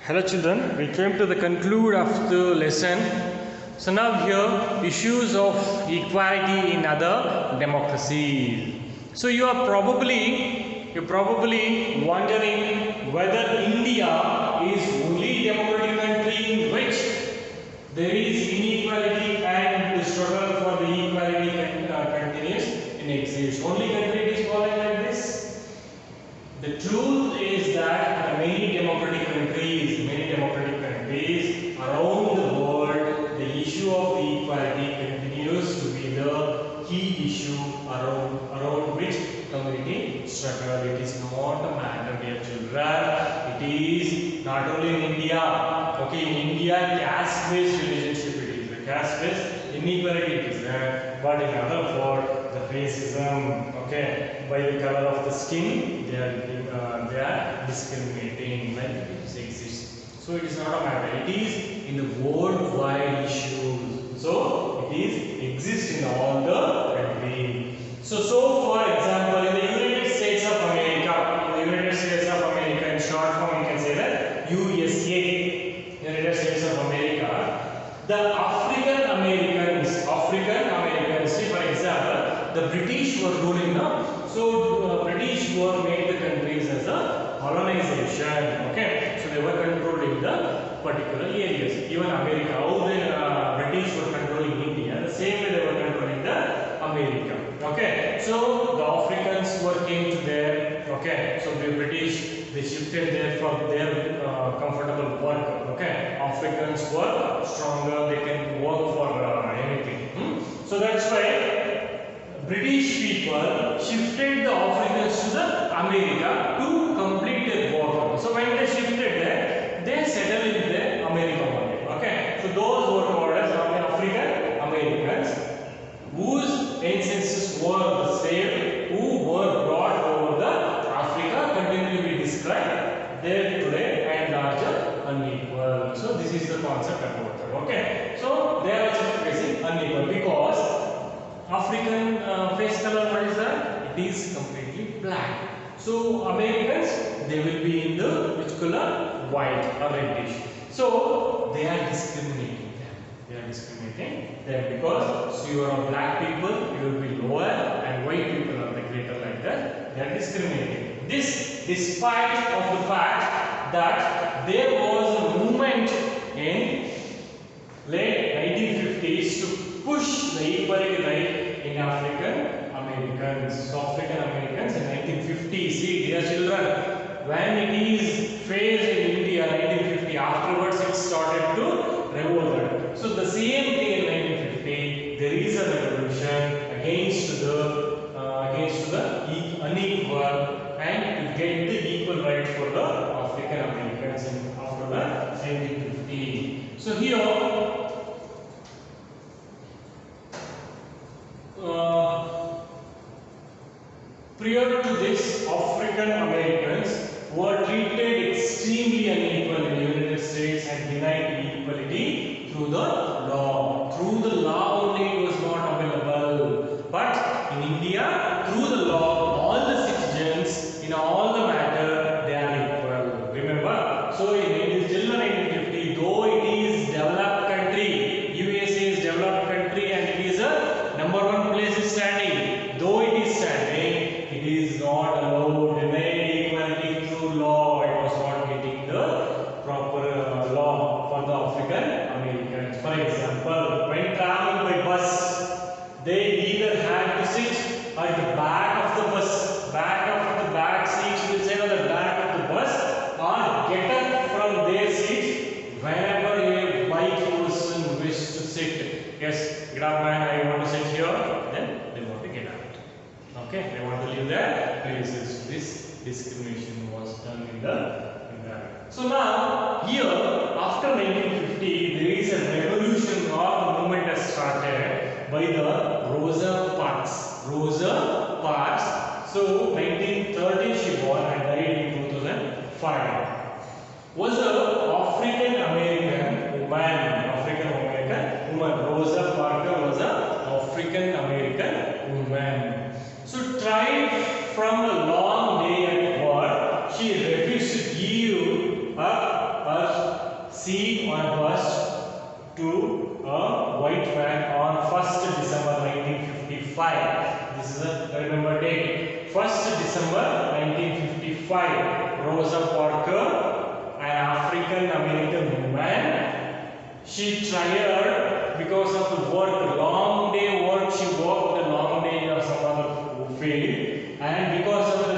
Hello children, we came to the conclude of the lesson. So now here issues of equality in other democracies. So you're probably wondering whether India is only democratic country in which there is inequality and the struggle for the equality continues in exist. Only country it is following like this. The truth is that many democratic countries around the world, the issue of equality continues to be the key issue around which community struggle. It is not a matter, dear children. It is not only in India. Okay, in India, caste-based relationship it is. The caste-based inequality it is there. But in other world, the racism, okay, by the color of the skin, they are discriminating like it exists. So it is not a matter. It is in the worldwide issues. So it exists in all the countries. So for example, in the United States of America, in short form, you can say that USA, United States of America. The African Americans, say for example, the British were ruling now. So British were made the countries as a colonization. Okay, so they were controlling the particular areas. Even America, how the British were controlling India, the same way they were controlling the America. Okay, so the Africans came to there. Okay, so the British, they shifted there for their comfortable work. Okay, Africans were stronger, they can work for anything. So that's why British people shifted the Africans to the America to complete their work. So when they shifted there, they settled in the America only. Okay, so those were called as African Americans, whose ancestors were the same, who were brought over the Africa, continue to be described there today, and larger unequal. So this is the concept about that. Okay, so they are also facing unequal because African face color, what is that? It is completely black. So Americans, they will be in the which color? White or reddish. So they are discriminating them. Because so you are black people, you will be lower, and white people are the greater like that. They are discriminating. This despite of the fact that there was a movement in late 1950s to push the equality right in African Americans. So African Americans in 1950, see dear children, when it is faced in India 1950, afterwards it started to revolt. So the same day in 1950, there is a revolution against the unequal and to get the equal rights for the African Americans after the 1950. So here prior to this, African Americans were treated extremely unequal in the United States and denied equality through the law. Through the law only it was not available. But in India, through the law, all the citizens in all the matter, they are equal. Remember? So in till 1950, though it is developed country, USA is developed country and it is a #1 place is standing. Though it is standing, it is not allowed, denied equality through law. It was not getting the proper law for the African Americans. For example, when traveling by bus, they either had to sit at the back of the bus, back seats will say on the back of the bus, or get up from their seats whenever a white person wishes to sit. Yes, get up man, I want to sit here, then they want to get out. Okay, they want to leave their places. This discrimination was done in that. So now here after 1950, there is a revolution or the movement has started by the Rosa Parks. So 1930 she born and died in 2005. Was a African American woman. Rosa Parks was a African American woman. So tried from a long day at work, she refused to give up her seat on a bus to a white man on 1st December 1955. This is a remember date. 1st December 1955. Rosa Parks, an African American woman, she tired because of the work, long day work. She worked a long day or some other field, and because of the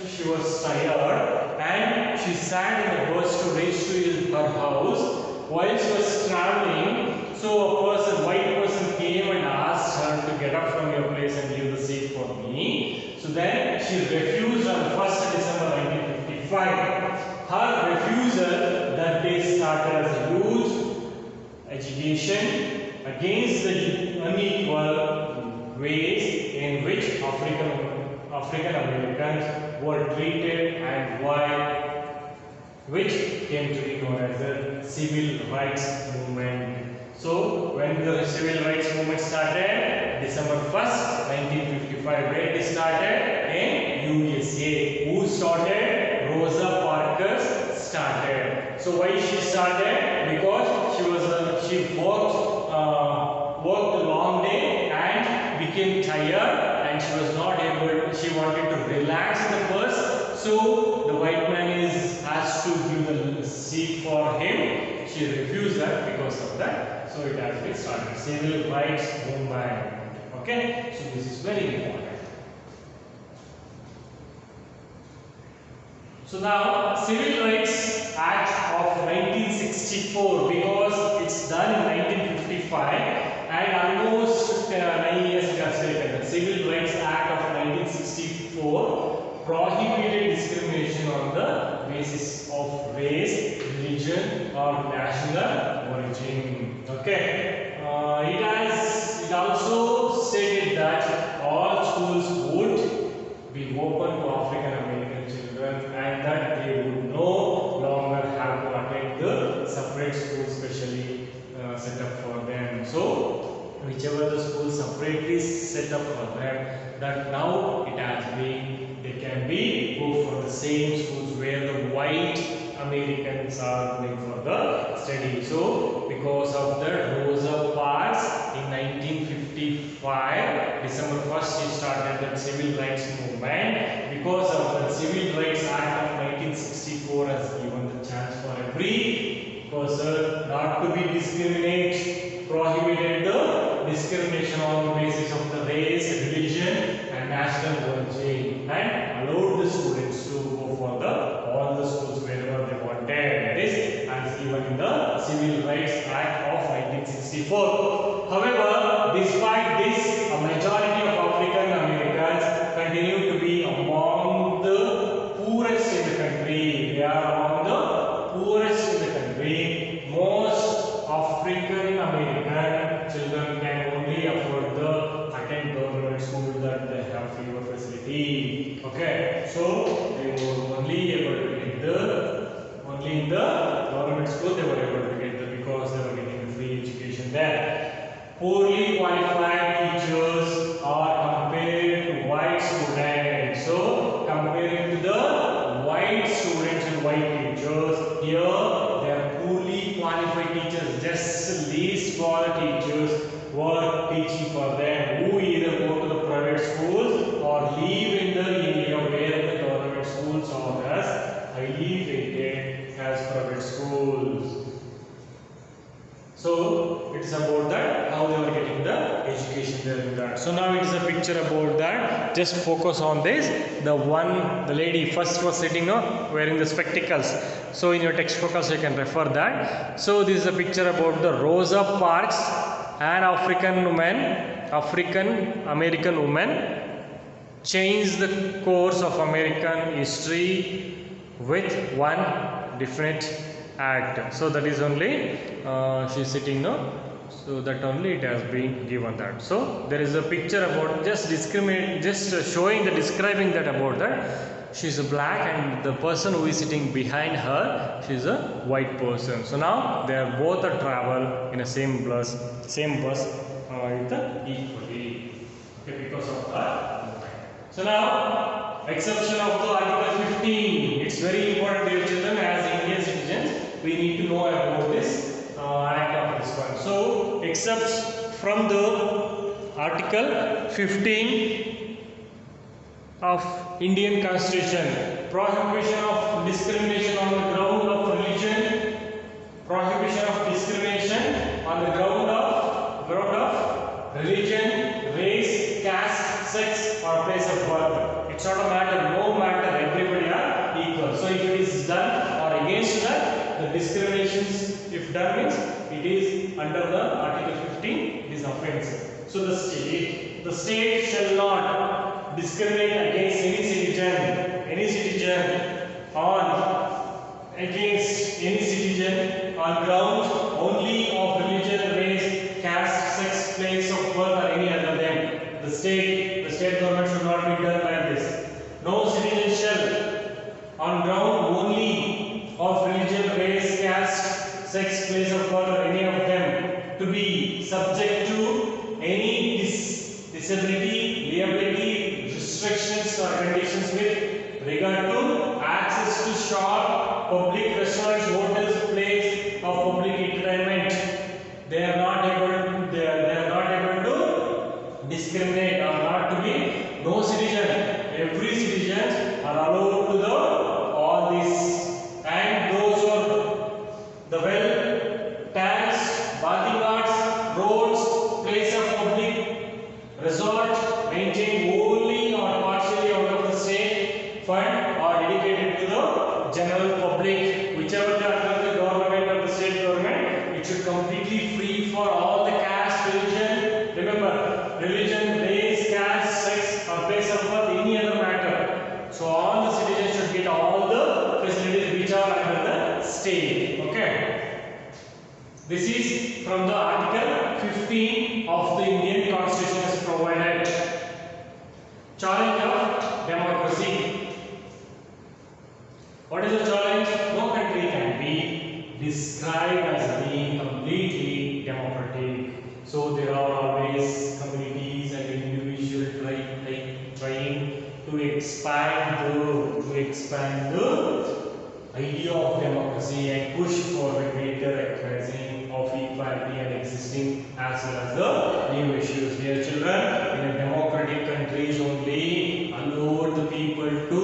she was tired, and she sat in the bus to reach to her house. While she was traveling, so a person, white person came and asked her to get up from your place and leave the seat for me. So then she refused on 1st December 1955. Her refusal that day started as a huge agitation against the unequal ways in which African Americans were treated, and why, which came to be known as the Civil Rights Movement. So when the Civil Rights Movement started, December 1st, 1955, where it started? In USA. Who started? Rosa Parks started. So why she started? Because she worked a long day and became tired, and she was not able. She wanted to relax in the bus. So the white man is asked to give the seat for him. She refused that. Because of that, so it has been started. Civil Rights Movement. Okay, so this is very important. So now Civil Rights Act of 1964, because it's done in 1955 and almost 9 years it has taken. The Civil Rights Act of 1964 prohibited discrimination on the basis of race, religion or national origin. Okay. It also stated that all schools would be open to African American children, and that they would no longer have to attend the separate school specially set up for them. So whichever the school separately set up for them, that now it has been, they can be go for the same schools where the white Americans are going for the study. So because of the Rosa Parks in 1955, December 1st, she started the Civil Rights Movement. Because of the Civil Rights Act of 1964 has given the chance for every person not to be discriminated, prohibited the discrimination on the basis of the race, religion and national origin, and allowed the students to go for all the schools wherever they wanted. This as given in the Civil Rights Act of 1964. However, despite this, a majority of African Americans continue to be among the poorest in the country. They are among the poorest in the country. Most African American children can only afford the attend government school, that they have free facility. Okay, so they were only able to get only in the government school they were able to get because they were getting the free education there. Poorly qualified teachers are compared to white students. So comparing to the white students and white teachers, here they are poorly qualified teachers, just least qualified teachers were teaching for them, who either go to the private schools or live in the area where the government schools are as highly rated as private schools. So it is about that, how they were getting the education there in that. So now it is a picture about that. Just focus on this. The lady first was sitting wearing the spectacles. So in your textbook also you can refer that. So this is a picture about the Rosa Parks, an African American woman, changed the course of American history with one definite act. So that is only she is sitting now. So that only it has been given that. So there is a picture about just showing the describing that about that. She is a black and the person who is sitting behind her, she is a white person. So now they are both a travel in a same bus equally. Okay, because of that. So now exception of the Article 15. It's very important, dear children, as Indian citizens we need to know about this act of this one. So, except from the Article 15 of Indian Constitution, prohibition of discrimination on the ground of religion, prohibition of discrimination on the ground of religion, race, caste, sex, or place of birth. It's not a matter, no matter, everybody are equal. So if it is done or against that, the discriminations if done means it is under the Article 15, it is offensive. So the state shall not discriminate against any citizen on grounds only of religion, race, caste, sex, place of birth, or any other than the state government should not be done like this. No citizen shall on ground only of religion, race, caste, sex, place of birth, or any of them to be subject to any disability, liability, restrictions or conditions with regard to access to shop, public restaurants, hotels, place of public entertainment. They are not able to discriminate or not to be no citizen. Every citizen are allowed to the all this, and those are the well tanks, bathing lots, roads, place of public resort maintained wholly or partially out of the state fund or dedicated to the general public, whichever they are under the government or the state government, it should completely free for all the caste, religion. Remember, religion, race, caste, sex, or place of birth, any other matter. So all the citizens should get all the facilities which are under the state. Okay. This is from the Article 15 of the Indian Constitution is provided. Challenge of democracy. What is the challenge? No country can be described as being completely democratic. So there are always communities and individuals trying to expand the idea of democracy and push for the greater recognition of equality and existing as well as the new issues. Dear children, in a democratic countries only allow the people to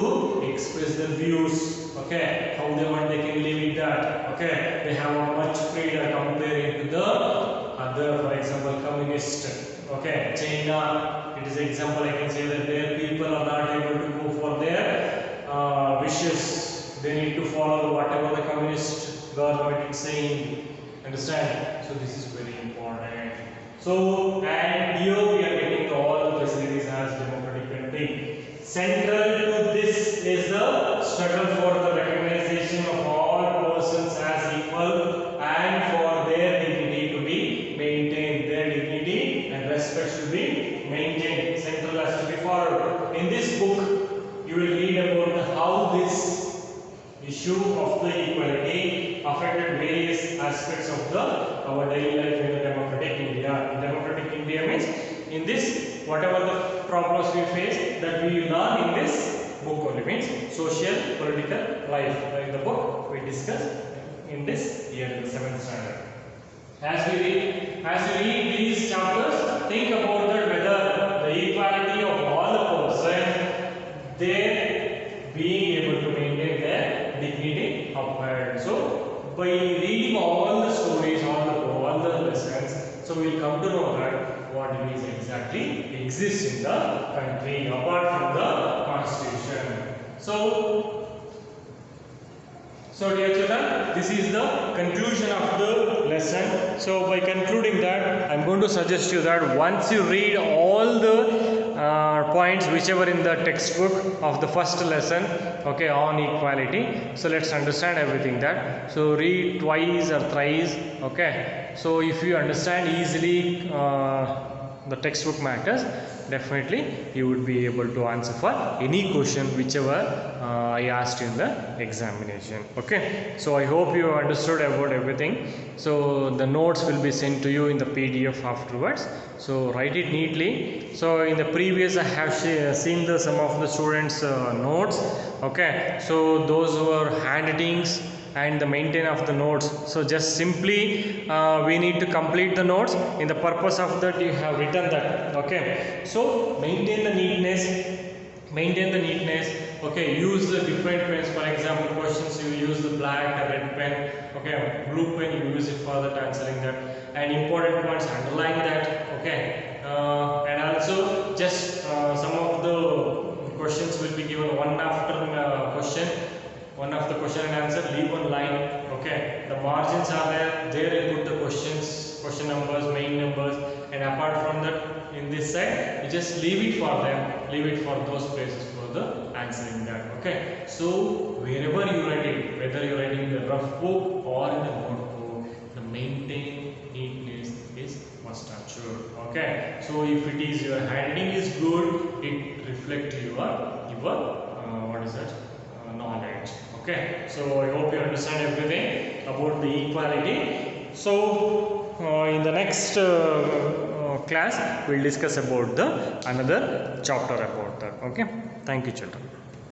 express their views. Okay, how they want they can live with that. Okay, they have a much freedom comparing to the other, for example, communist. Okay, China, it is an example I can say that their people are not able to go for their wishes. They need to follow whatever the communist government is saying. Understand? So this is very important. So, and here we are getting all the facilities as democratic country. Central to this is the struggle for the recognition of all persons as equal and for their dignity to be maintained. Their dignity and respect should be maintained. Central has to be followed. In this book, you will read about how this issue of the equality affected various aspects of our daily life in the democratic India. Democratic India means in this whatever the problems we face that we learn in this book only means social, political life. In the book we discuss in this year in the 7th standard. As we read these chapters, think about that whether the equality of all the persons, they being able to maintain their dignity upheld. So by reading all the stories, all the lessons, so we will come to know that what it is exactly exists in the country apart from the constitution. So dear children, this is the conclusion of the lesson. So by concluding that, I am going to suggest you that once you read all the points whichever in the textbook of the first lesson, okay, on equality, so let's understand everything that. So read twice or thrice, okay. So if you understand easily the textbook matters, definitely you would be able to answer for any question whichever I asked in the examination. Okay, so I hope you understood about everything. So the notes will be sent to you in the PDF afterwards, so write it neatly. So in the previous I have seen some of the students notes. Okay, so those were handwritings and the maintain of the notes. So just simply we need to complete the notes. In the purpose of that you have written that. Okay, so maintain the neatness. Okay, use the different pens. For example, questions you use the black, the red pen. Okay, blue pen you use it for that answering that, and important points underline that. Okay, and also just some of the questions will be given one after question, one of the question and answer, leave one line. Okay, the margins are there you put the question numbers, main numbers, and apart from that, in this side you just leave it for them, leave it for those places for the answering that. Okay, so wherever you write it, whether you are writing in the rough book or in the notebook, the maintain neatness is must assured. Okay, so if it is your handwriting is good, it reflects your what is that, knowledge. Okay, so I hope you understand everything about the equality. So in the next class we'll discuss about the another chapter about that. Okay, thank you children.